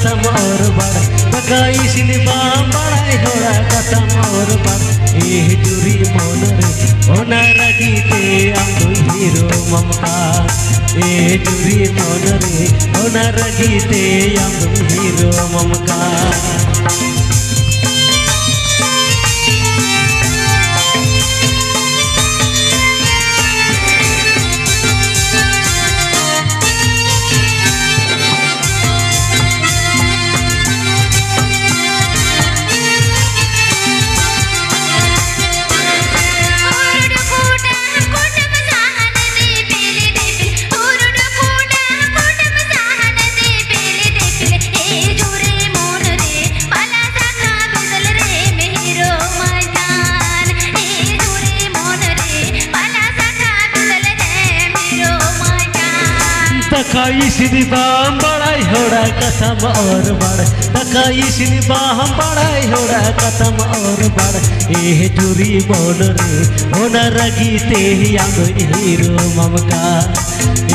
कसम और बड़ तकाई सिनेमा बड़ाई होड़ा कसम और बड़ ए जुरी मन रे ओना रगीते आम हीरो ममका ए जुरी मन रे ओना रगीते आम हीरो ममका तकाई सिनेमा बड़ाई होड़ा कसम और बड़ तकाई सिनेमा बड़ाई होड़ा कसम और बड़ ए जुरी मन रे होना रगीते आम हीरो ममका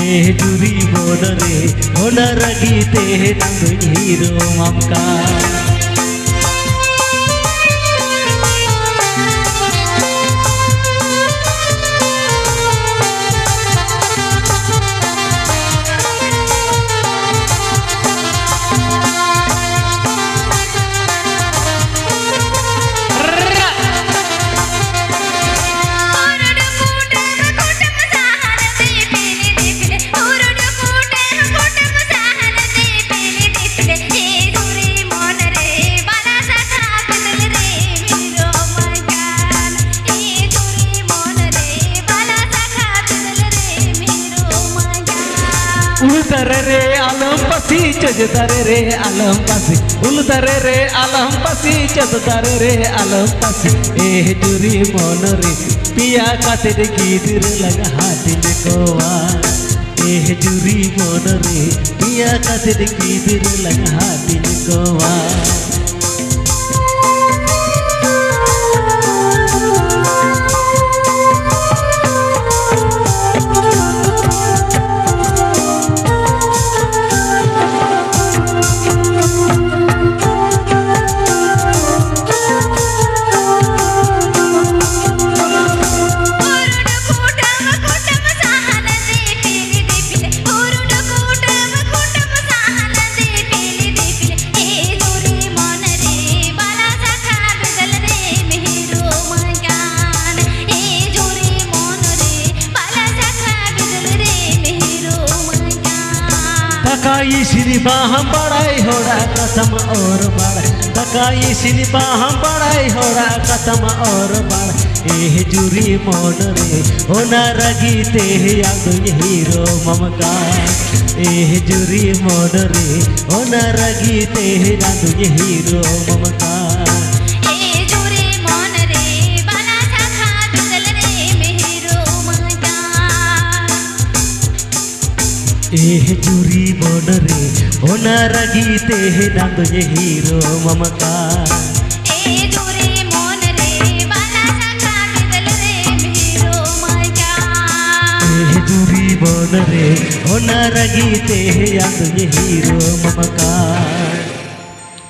ए जुरी मन रे होना रगीते आम हीरो ममका उलतरे रे आलम पसी चजतरे रे आलम पसी उलतरे रे आलम पसी चजतरे रे आलम पसी ए जुरी मन रे पिया कातिर गिदिर लगा हाथिन कोवा ए जुरी मन रे पिया कातिर गिदिर लगा हाथिन कोवा तकाई सिनेमा बड़ाई होड़ा कसम और बड़ तकाई सिनेमा बड़ाई होड़ा कसम और बड़ ए जुरी मन रे होना रगीते आम हीरो ममका ए जुरी मन रे होना रगीते आम हीरो ममका ए जुरी मन रे होना रगीते नंद ये हीरो ममका ए जुरी मन रे बाला सखा बिदल रे हीरो मजा ए जुरी मन रे होना रगीते नंद ये हीरो ममका।